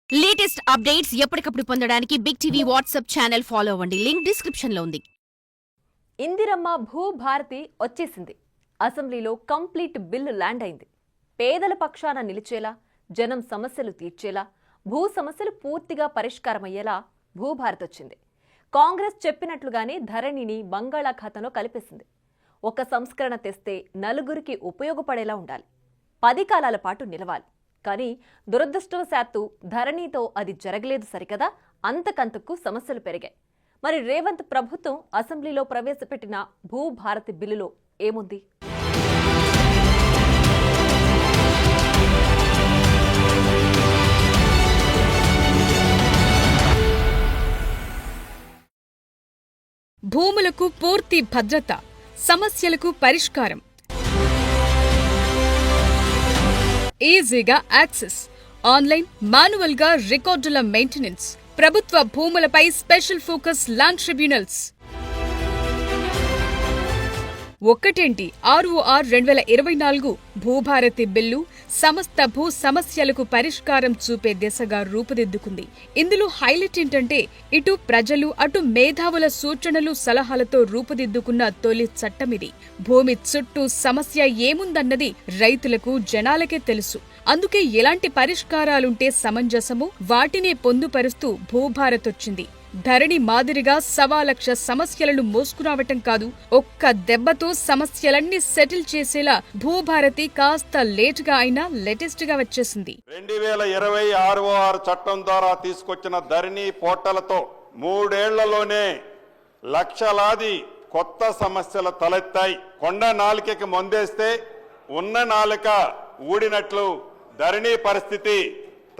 Latest updates ఎప్పటికప్పుడు పొందడానికి big TV WhatsApp channel follow అవ్వండి. లింక్ డిస్క్రిప్షన్ లో ఉంది. ఇందిరమ్మ భూభారతి వచ్చేసింది. అసెంబ్లీలో కంప్లీట్ బిల్లు ల్యాండ్ అయింది. పేదల పక్షాన నిలిచేలా, జనం సమస్యలు తీర్చేలా, భూ సమస్యలు పూర్తిగా పరిష్కారమయ్యేలా భూభారతి వచ్చింది. కాంగ్రెస్ చెప్పినట్లుగానే ధరణిని బంగాళాఖాతంలో కలిపేసింది. ఒక సంస్కరణ తెస్తే నలుగురికి ఉపయోగపడేలా ఉండాలి, 10 కాలాల పాటు నిలవాలి. కానీ దురదృష్టవశాత్తు ధరణితో అది జరగలేదు సరికదా, అంతకంతకు సమస్యలు పెరిగాయి. మరి రేవంత్ ప్రభుత్వం అసెంబ్లీలో ప్రవేశపెట్టిన భూభారతి బిల్లులో ఏముంది? భూములకు పూర్తి భద్రత, సమస్యలకు పరిష్కారం, ఈజీగా యాక్సెస్, ఆన్లైన్ మాన్యువల్ గా రికార్డుల మెయింటెనెన్స్, ప్రభుత్వ భూములపై స్పెషల్ ఫోకస్ ల్యాండ్ ట్రిబ్యునల్స్. ఒక్కటేంటి ROR 2024 భూభారతి బిల్లు సమస్త భూ సమస్యలకు పరిష్కారం చూపే దిశగా రూపుదిద్దుకుంది. ఇందులో హైలైట్ ఏంటంటే ఇటు ప్రజలు అటు మేధావుల సూచనలు సలహాలతో రూపుదిద్దుకున్న తొలి చట్టమిది. భూమి చుట్టూ సమస్య ఏముందన్నది రైతులకు జనాలకే తెలుసు. అందుకే ఎలాంటి పరిష్కారాలుంటే సమంజసమో వాటినే పొందుపరుస్తూ భూభారతొచ్చింది. ధరణి మాదిరిగా 1,00,000 సమస్యలను మోసుకురావటం కాదు, ఒక్క దెబ్బతో సమస్యలన్నీ సెటిల్ చేసేలా భూభారతి కాస్త లేటుగా అయినా లేటెస్ట్ గా వచ్చేసింది. 2020 ROR చట్టం ద్వారా తీసుకొచ్చిన ధరణి పోర్టలతో 3 ఏళ్లలోనే లక్షలాది కొత్త సమస్యలు తలెత్తాయి. కొండ నాలికకి మందేస్తే ఉన్న నాలిక ఊడినట్లు ధరణి పరిస్థితి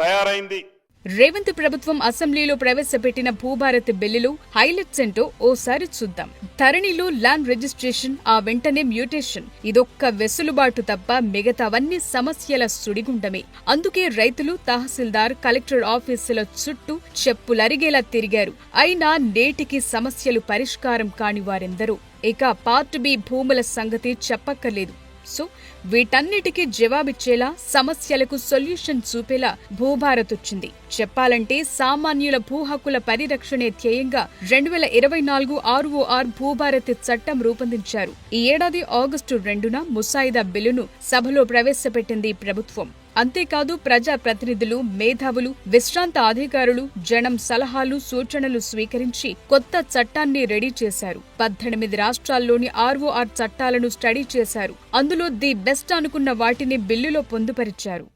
తయారైంది. రేవంత్ ప్రభుత్వం అసెంబ్లీలో ప్రవేశపెట్టిన భూభారతి బిల్లులో హైలైట్స్ ఏంటో ఓసారి చూద్దాం. ధరణిలో ల్యాండ్ రిజిస్ట్రేషన్, ఆ వెంటనే మ్యూటేషన్, ఇదొక్క వెసులుబాటు తప్ప మిగతావన్నీ సమస్యల సుడిగుండమే. అందుకే రైతులు తహసీల్దార్, కలెక్టర్ ఆఫీసుల చుట్టూ చెప్పులరిగేలా తిరిగారు. అయినా నేటికి సమస్యలు పరిష్కారం కాని వారెందరూ. ఇక పార్ట్ బి భూముల సంగతి చెప్పక్కర్లేదు. సో వీటన్నిటికీ జవాబిచ్చేలా, సమస్యలకు సొల్యూషన్ చూపేలా భూభారత్ వచ్చింది. చెప్పాలంటే సామాన్యుల భూ హక్కుల పరిరక్షణే ధ్యేయంగా 2024 ROR భూభారతి చట్టం రూపొందించారు. ఈ ఏడాది ఆగస్టు 2న ముసాయిదా బిల్లును సభలో ప్రవేశపెట్టింది ప్రభుత్వం. అంతేకాదు ప్రజా ప్రతినిధులు, మేధావులు, విశ్రాంత అధికారులు జనం సలహాలు, సూచనలు స్వీకరించి కొత్త చట్టాన్ని రెడీ చేశారు. 18 రాష్ట్రాల్లోని ROR చట్టాలను స్టడీ చేశారు. అందులో ది బెస్ట్ అనుకున్న వాటిని బిల్లులో పొందుపరిచారు.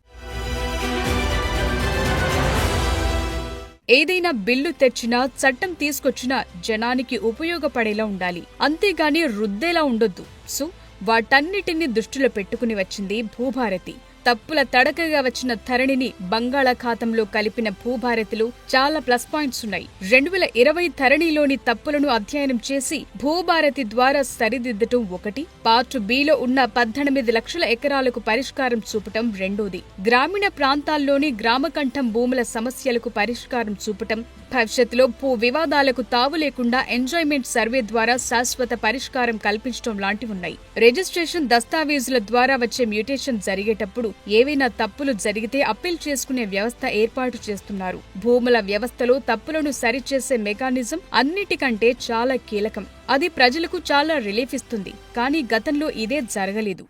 ఏదైనా బిల్లు తెచ్చినా, చట్టం తీసుకొచ్చినా జనానికి ఉపయోగపడేలా ఉండాలి, అంతేగాని రుద్దేలా ఉండొద్దు. సో వాటన్నిటిని దృష్టిలో పెట్టుకుని వచ్చింది భూభారతి. తప్పుల తడకగా వచ్చిన ధరణిని బంగాళాఖాతంలో కలిపిన భూభారతిలో చాలా ప్లస్ పాయింట్స్ ఉన్నాయి. 2020 ధరణిలోని తప్పులను అధ్యయనం చేసి భూభారతి ద్వారా సరిదిద్దటం ఒకటి, పార్ట్ బిలో ఉన్న 18 లక్షల ఎకరాలకు పరిష్కారం చూపటం రెండోది, గ్రామీణ ప్రాంతాల్లోని గ్రామకంఠం భూముల సమస్యలకు పరిష్కారం చూపటం, భవిష్యత్తులో భూ వివాదాలకు తావు లేకుండా ఎంజాయ్మెంట్ సర్వే ద్వారా శాశ్వత పరిష్కారం కల్పించడం లాంటివున్నాయి. రిజిస్ట్రేషన్ దస్తావేజుల ద్వారా వచ్చే మ్యూటేషన్ జరిగేటప్పుడు ఏవైనా తప్పులు జరిగితే అప్పీల్ చేసుకునే వ్యవస్థ ఏర్పాటు చేస్తున్నారు. భూముల వ్యవస్థలో తప్పులను సరిచేసే మెకానిజం అన్నిటికంటే చాలా కీలకం. అది ప్రజలకు చాలా రిలీఫ్ ఇస్తుంది. కానీ గతంలో ఇదే జరగలేదు.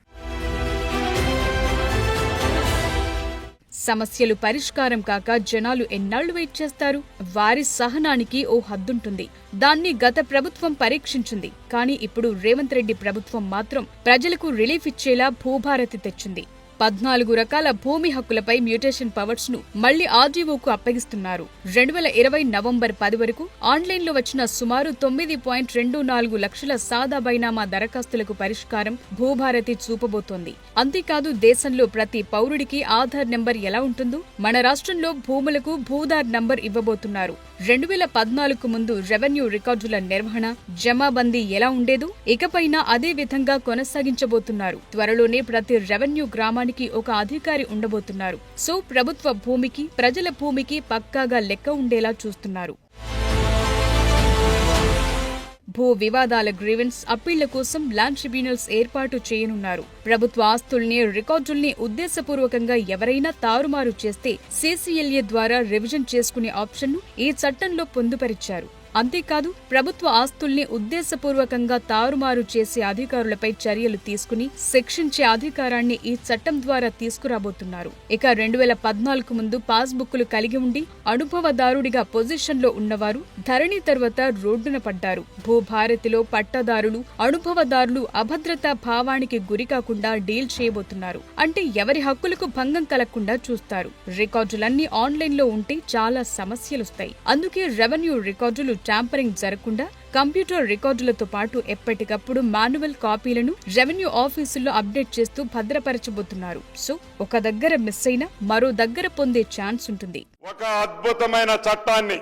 సమస్యలు పరిష్కారం కాక జనాలు ఎన్నాళ్లు వెయిట్ చేస్తారు? వారి సహనానికి ఓ హద్దుంటుంది. దాన్ని గత ప్రభుత్వం పరీక్షించింది. కానీ ఇప్పుడు రేవంత్ రెడ్డి ప్రభుత్వం మాత్రం ప్రజలకు రిలీఫ్ ఇచ్చేలా భూభారతి తెచ్చింది. 14 రకాల భూమి హక్కులపై మ్యూటేషన్ పవర్స్ ను మళ్లీ RDOకు అప్పగిస్తున్నారు. 2020 నవంబర్ 10 వరకు ఆన్లైన్లో వచ్చిన సుమారు 9.24 లక్షల సాదా బైనామా దరఖాస్తులకు పరిష్కారం భూభారతి చూపబోతోంది. అంతేకాదు దేశంలో ప్రతి పౌరుడికి ఆధార్ నెంబర్ ఎలా ఉంటుందో మన రాష్ట్రంలో భూములకు భూధార్ నంబర్ ఇవ్వబోతున్నారు. 2014కు ముందు రెవెన్యూ రికార్డుల నిర్వహణ, జమాబందీ ఎలా ఉండేదో ఇకపైన అదే విధంగా కొనసాగించబోతున్నారు. త్వరలోనే ప్రతి రెవెన్యూ గ్రామానికి ఒక అధికారి ఉండబోతున్నారు. సో ప్రభుత్వ భూమికి, ప్రజల భూమికి పక్కాగా లెక్క ఉండేలా చూస్తున్నారు. భూ వివాదాల గ్రీవెన్స్ అప్పీళ్ల కోసం ల్యాండ్ ట్రిబ్యునల్స్ ఏర్పాటు చేయనున్నారు. ప్రభుత్వ ఆస్తుల్ని, రికార్డుల్ని ఉద్దేశపూర్వకంగా ఎవరైనా తారుమారు చేస్తే CCLA ద్వారా రివిజన్ చేసుకునే ఆప్షన్ను ఈ చట్టంలో పొందుపరిచారు. అంతేకాదు ప్రభుత్వ ఆస్తుల్ని ఉద్దేశపూర్వకంగా తారుమారు చేసే అధికారులపై చర్యలు తీసుకుని శిక్షించే అధికారాన్ని ఈ చట్టం ద్వారా తీసుకురాబోతున్నారు. ఇక 2014 ముందు పాస్బుక్లు కలిగి ఉండి అనుభవదారుడిగా పొజిషన్లో ఉన్నవారు ధరణి తర్వాత రోడ్డున పడ్డారు. భూభారతిలో పట్టాదారులు, అనుభవదారులు అభద్రతా భావానికి గురికాకుండా డీల్ చేయబోతున్నారు. అంటే ఎవరి హక్కులకు భంగం కలగకుండా చూస్తారు. రికార్డులన్నీ ఆన్లైన్లో ఉంటే చాలా సమస్యలుస్తాయి. అందుకే రెవెన్యూ రికార్డులు ట్యాంపరింగ్ జరగకుండా కంప్యూటర్ రికార్డులతో పాటు ఎప్పటికప్పుడు మాన్యువల్ కాపీలను రెవెన్యూ ఆఫీసుల్లో అప్డేట్ చేస్తూ భద్రపరచబోతున్నారు. సో ఒక దగ్గర మిస్ అయినా మరో దగ్గర పొందే ఛాన్స్ ఉంటుంది. ఒక అద్భుతమైన చట్టాన్ని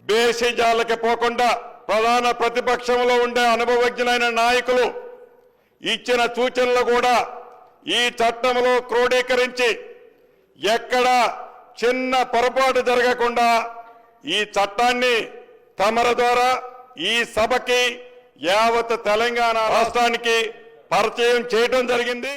బేసిజాలకి పోకుండా ప్రధాన ప్రతిపక్షంలో ఉండే అనుభవజ్ఞులైన నాయకులు ఇచ్చిన సూచనలు కూడా ఈ చట్టంలో క్రోడీకరించి ఎక్కడ చిన్న పొరపాటు జరగకుండా ఈ చట్టాన్ని తమర ద్వారా ఈ సభకి యావత్ తెలంగాణ రాష్ట్రానికి పరిచయం చేయడం జరిగింది.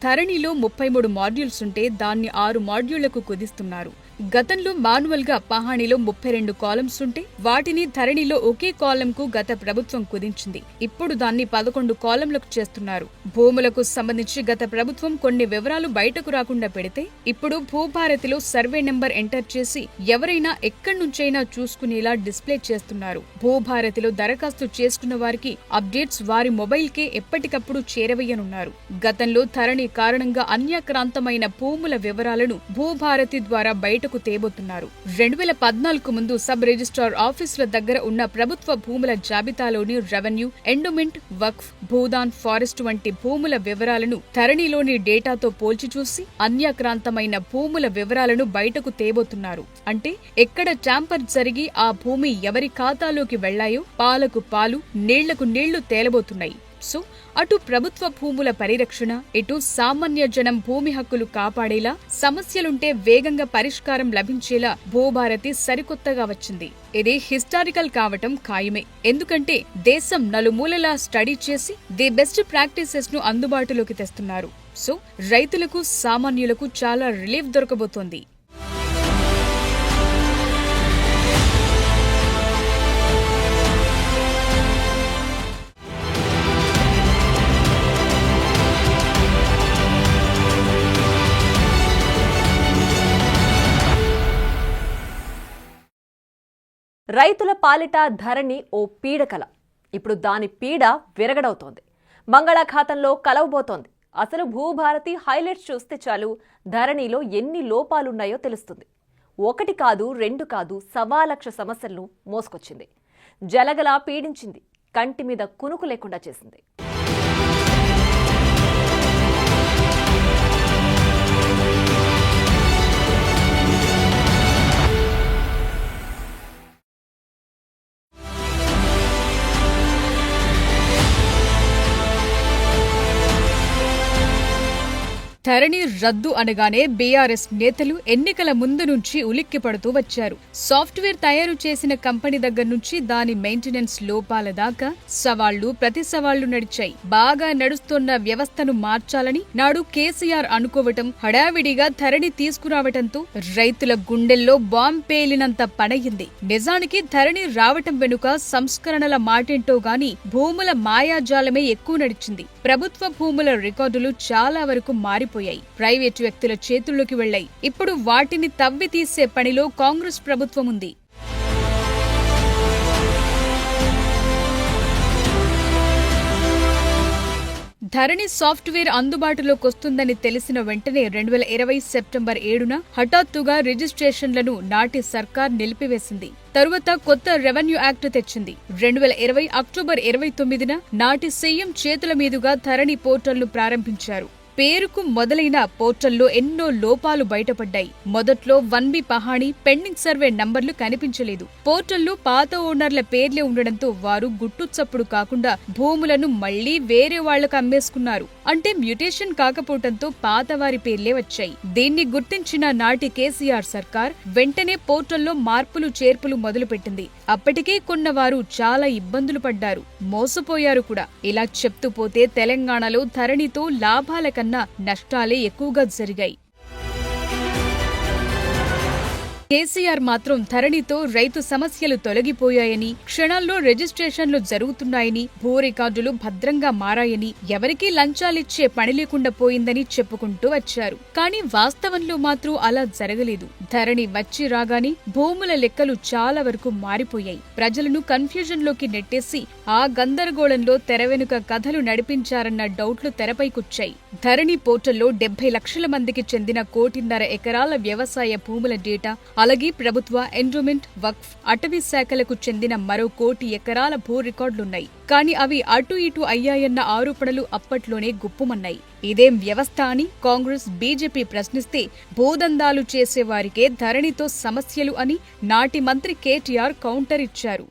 ధరణిలో 33 మాడ్యూల్స్ ఉంటే దాన్ని 6 మాడ్యూళ్లకు కుదిస్తున్నారు. గతంలో మాన్యువల్ గా పహాణిలో 32 కాలమ్స్ ఉంటే వాటిని ధరణిలో ఒకే కాలంకు గత ప్రభుత్వం కుదించింది. ఇప్పుడు దాన్ని 11 కాలంలకు చేస్తున్నారు. భూములకు సంబంధించి గత ప్రభుత్వం కొన్ని వివరాలు బయటకు రాకుండా పెడితే ఇప్పుడు భూభారతిలో సర్వే నెంబర్ ఎంటర్ చేసి ఎవరైనా ఎక్కడి నుంచైనా చూసుకునేలా డిస్ప్లే చేస్తున్నారు. భూభారతిలో దరఖాస్తు చేసుకున్న వారికి అప్డేట్స్ వారి మొబైల్కే ఎప్పటికప్పుడు చేరవేయనున్నారు. గతంలో ధరణి కారణంగా అన్యాక్రాంతమైన భూముల వివరాలను భూభారతి ద్వారా బయటకు తేబోతున్నారు. 2014 ముందు సబ్ రిజిస్ట్రార్ ఆఫీసుల దగ్గర ఉన్న ప్రభుత్వ భూముల జాబితాలోని రెవెన్యూ, ఎండోమెంట్, వక్ఫ్, భూదాన్, ఫారెస్ట్ వంటి భూముల వివరాలను ధరణిలోని డేటాతో పోల్చి చూసి అన్యాక్రాంతమైన భూముల వివరాలను బయటకు తేబోతున్నారు. అంటే ఎక్కడ ట్యాంపర్ జరిగి ఆ భూమి ఎవరి ఖాతాలోకి వెళ్లాయో పాలకు పాలు, నీళ్లకు నీళ్లు తేలబోతున్నాయి. సో అటు ప్రభుత్వ భూముల పరిరక్షణ, ఇటు సామాన్య జనం భూమి హక్కులు కాపాడేలా, సమస్యలుంటే వేగంగా పరిష్కారం లభించేలా భూభారతి సరికొత్తగా వచ్చింది. ఇది హిస్టారికల్ కావటం ఖాయమే. ఎందుకంటే దేశం నలుమూలలా స్టడీ చేసి ది బెస్ట్ ప్రాక్టీసెస్ ను అందుబాటులోకి తెస్తున్నారు. సో రైతులకు, సామాన్యులకు చాలా రిలీఫ్ దొరకబోతోంది. రైతుల పాలిట ధరణి ఓ పీడకల. ఇప్పుడు దాని పీడ విరగడవుతోంది. మంగళాఖాతంలో కలవబోతోంది. అసలు భూభారతి హైలైట్స్ చూస్తే చాలు ధరణిలో ఎన్ని లోపాలున్నాయో తెలుస్తుంది. 1 కాదు 2 కాదు 1,00,000 సమస్యలను మోసుకొచ్చింది. జలగలా పీడించింది. కంటి మీద కునుకు లేకుండా చేసింది. ధరణి రద్దు అనగానే బీఆర్ఎస్ నేతలు ఎన్నికల ముందు నుంచి ఉలిక్కి పడుతూ వచ్చారు. సాఫ్ట్వేర్ తయారు చేసిన కంపెనీ దగ్గర నుంచి దాని మెయింటెనెన్స్ లోపాల దాకా సవాళ్లు, ప్రతి సవాళ్లు నడిచాయి. బాగా నడుస్తున్న వ్యవస్థను మార్చాలని నాడు కేసీఆర్ అనుకోవటం, హడావిడిగా ధరణి తీసుకురావటంతో రైతుల గుండెల్లో బాంబ్ పేలినంత పనయింది. నిజానికి ధరణి రావటం వెనుక సంస్కరణల మాటేంటో గాని భూముల మాయాజాలమే ఎక్కువ నడిచింది. ప్రభుత్వ భూముల రికార్డులు చాలా వరకు మారిపోయాయి. ప్రైవేటు వ్యక్తుల చేతుల్లోకి వెళ్లాయి. ఇప్పుడు వాటిని తవ్వి తీసే పనిలో కాంగ్రెస్ ప్రభుత్వం ఉంది. ధరణి సాఫ్ట్వేర్ అందుబాటులోకొస్తుందని తెలిసిన వెంటనే 2020 సెప్టెంబర్ 7న హఠాత్తుగా రిజిస్ట్రేషన్లను నాటి సర్కార్ నిలిపివేసింది. తరువాత కొత్త రెవెన్యూ యాక్ట్ తెచ్చింది. 2020 అక్టోబర్ 29న నాటి సీఎం చేతుల మీదుగా ధరణి పోర్టల్ను ప్రారంభించారు. పేరుకు మొదలైన పోర్టల్లో ఎన్నో లోపాలు బయటపడ్డాయి. మొదట్లో 1B పహాణి పెండింగ్ సర్వే నంబర్లు కనిపించలేదు. పోర్టల్లో పాత ఓనర్ల పేర్లే ఉండడంతో వారు గుట్టుచప్పుడు కాకుండా భూములను మళ్లీ వేరే వాళ్లకు అమ్మేసుకున్నారు. అంటే మ్యూటేషన్ కాకపోవడంతో పాతవారి పేర్లే వచ్చాయి. దీన్ని గుర్తించిన నాటి కేసీఆర్ సర్కార్ వెంటనే పోర్టల్లో మార్పులు చేర్పులు మొదలుపెట్టింది. అప్పటికే కొన్నవారు చాలా ఇబ్బందులు పడ్డారు, మోసపోయారు కూడా. ఇలా చెప్తూ పోతే తెలంగాణలో ధరణితో లాభాల కన్నా నష్టాలే ఎక్కువగా జరిగాయి. కేసీఆర్ మాత్రం ధరణితో రైతు సమస్యలు తొలగిపోయాయని, క్షణాల్లో రిజిస్ట్రేషన్లు జరుగుతున్నాయని, భూ రికార్డులు భద్రంగా మారాయని, ఎవరికీ లంచాలిచ్చే పని లేకుండా పోయిందని చెప్పుకుంటూ వచ్చారు. కానీ వాస్తవంలో మాత్రం అలా జరగలేదు. ధరణి వచ్చి రాగానే భూముల లెక్కలు చాలా వరకు మారిపోయాయి. ప్రజలను కన్ఫ్యూజన్లోకి నెట్టేసి ఆ గందరగోళంలో తెరవెనుక కథలు నడిపించారన్న డౌట్లు తెరపైకొచ్చాయి. ధరణి పోర్టల్లో 70 లక్షల మందికి చెందిన 1.5 ఎకరాల వ్యవసాయ భూముల డేటా, అలాగే ప్రభుత్వ, ఎండోమెంట్, వక్ఫ్, అటవీ శాఖలకు చెందిన మరో 1 కోటి ఎకరాల భూ రికార్డులున్నాయి. కానీ అవి అటు ఇటు అయ్యాయన్న ఆరోపణలు అప్పట్లోనే గుప్పుమన్నాయి. ఇదేం వ్యవస్థ అని కాంగ్రెస్, బీజేపీ ప్రశ్నిస్తే భూదందాలు చేసేవారికే ధరణితో సమస్యలు అని నాటి మంత్రి కేటీఆర్ కౌంటర్ ఇచ్చారు.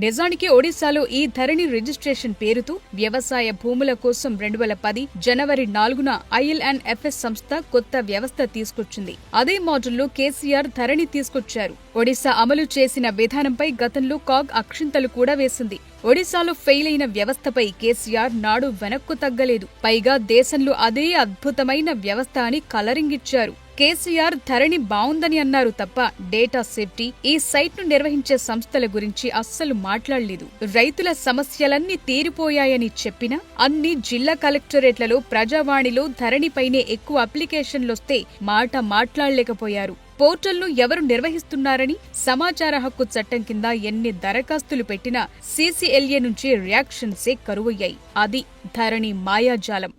నిజానికి ఒడిశాలో ఈ ధరణి రిజిస్ట్రేషన్ పేరుతో వ్యవసాయ భూముల కోసం 2010 జనవరి 4న ILNFS సంస్థ కొత్త వ్యవస్థ తీసుకొచ్చింది. అదే మోడల్లో కేసీఆర్ ధరణి తీసుకొచ్చారు. ఒడిశా అమలు చేసిన విధానంపై గతంలో కాగ్ అక్షింతలు కూడా వేసింది. ఒడిశాలో ఫెయిల్ అయిన వ్యవస్థపై కేసీఆర్ నాడు వెనక్కు తగ్గలేదు. పైగా దేశంలో అదే అద్భుతమైన వ్యవస్థ అని కలరింగ్ ఇచ్చారు. కేసీఆర్ ధరణి బావుందని అన్నారు తప్ప డేటా సేఫ్టీ, ఈ సైట్ను నిర్వహించే సంస్థల గురించి అస్సలు మాట్లాడలేదు. రైతుల సమస్యలన్నీ తీరిపోయాయని చెప్పినా అన్ని జిల్లా కలెక్టరేట్లలో, ప్రజావాణిలో ధరణిపైనే ఎక్కువ అప్లికేషన్లొస్తే మాట మాట్లాడలేకపోయారు. పోర్టల్ను ఎవరు నిర్వహిస్తున్నారని సమాచార హక్కు చట్టం కింద ఎన్ని దరఖాస్తులు పెట్టినా CCLA నుంచి రియాక్షన్సే కరువయ్యాయి. అది ధరణి మాయాజాలం.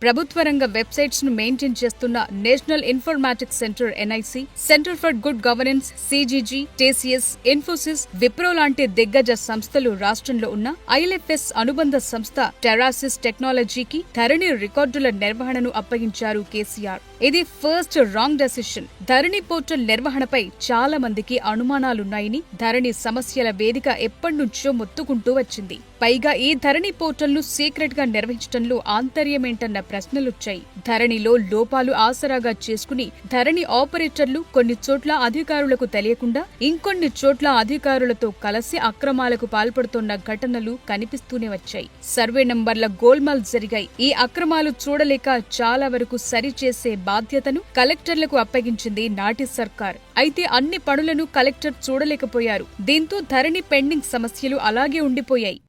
ప్రభుత్వ రంగ వెబ్సైట్స్ ను మెయింటైన్ చేస్తున్న national informatics centre NIC, centre for good governance CGG, TCS, Infosys, Wipro లాంటి దిగ్గజ సంస్థలు రాష్ట్రంలో ఉన్న ILFS అనుబంధ సంస్థ టెరాసిస్ టెక్నాలజీకి ధరణి రికార్డుల నిర్వహణను అప్పగించారు కేసీఆర్. ఇది ఫస్ట్ రాంగ్ డెసిషన్. ధరణి పోర్టల్ నిర్వహణపై చాలా మందికి అనుమానాలున్నాయని ధరణి సమస్యల వేదిక ఎప్పటినుంచో మొత్తుకుంటూ వచ్చింది. పైగా ఈ ధరణి పోర్టల్ను సీక్రెట్ గా నిర్వహించడంలో ఆంతర్యమేంటన్న ప్రశ్నలొచ్చాయి. ధరణిలో లోపాలు ఆసరాగా చేసుకుని ధరణి ఆపరేటర్లు కొన్ని చోట్ల అధికారులకు తెలియకుండా ఇంకొన్ని చోట్ల అధికారులతో కలిసి అక్రమాలకు పాల్పడుతున్న ఘటనలు కనిపిస్తూనే వచ్చాయి. సర్వే నంబర్ల గోల్మాల్ జరిగాయి. ఈ అక్రమాలు చూడలేక చాలా వరకు సరిచేసే బాధ్యతను కలెక్టర్లకు అప్పగించింది నాటి సర్కార్. అయితే అన్ని పనులను కలెక్టర్ చూడలేకపోయారు. దీంతో ధరణి పెండింగ్ సమస్యలు అలాగే ఉండిపోయాయి.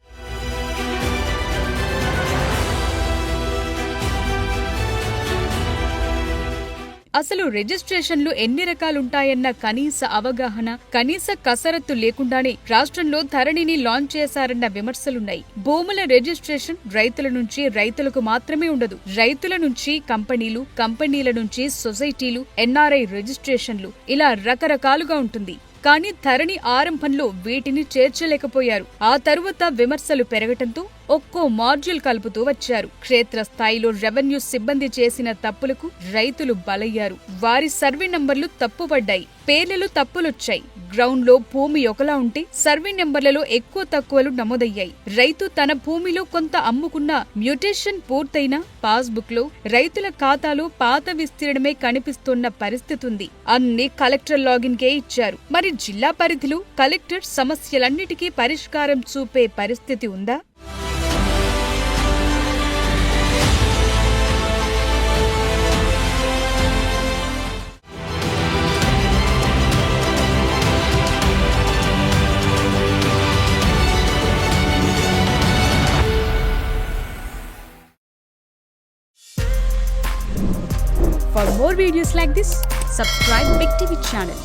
అసలు రిజిస్ట్రేషన్లు ఎన్ని రకాలుంటాయన్న కనీస అవగాహన, కనీస కసరత్తు లేకుండానే రాష్ట్రంలో ధరణిని లాంచ్ చేశారన్న విమర్శలున్నాయి. భూముల రిజిస్ట్రేషన్ రైతుల నుంచి రైతులకు మాత్రమే ఉండదు. రైతుల నుంచి కంపెనీలు, కంపెనీల నుంచి సొసైటీలు, NRI రిజిస్ట్రేషన్లు, ఇలా రకరకాలుగా ఉంటుంది. కానీ ధరణి ఆరంభంలో వీటిని చేర్చలేకపోయారు. ఆ తరువాత విమర్శలు పెరగటంతో ఒక్కో మాడ్యూల్ కలుపుతూ వచ్చారు. క్షేత్రస్థాయిలో రెవెన్యూ సిబ్బంది చేసిన తప్పులకు రైతులు బలయ్యారు. వారి సర్వే నంబర్లు తప్పుపడ్డాయి, పేర్లలో తప్పులొచ్చాయి. గ్రౌండ్ లో భూమి ఒకలా ఉంటే సర్వే నెంబర్లలో ఎక్కువ తక్కువలు నమోదయ్యాయి. రైతు తన భూమిలో కొంత అమ్ముకున్న మ్యూటేషన్ పూర్తయిన పాస్బుక్ లో రైతుల ఖాతాలో పాత విస్తీర్ణమే కనిపిస్తున్న పరిస్థితి ఉంది. అన్ని కలెక్టర్ లాగిన్ కే ఇచ్చారు. మరి జిల్లా పరిధిలో కలెక్టర్ సమస్యలన్నిటికీ పరిష్కారం చూపే పరిస్థితి ఉందా? For more videos like this, subscribe Big TV channel.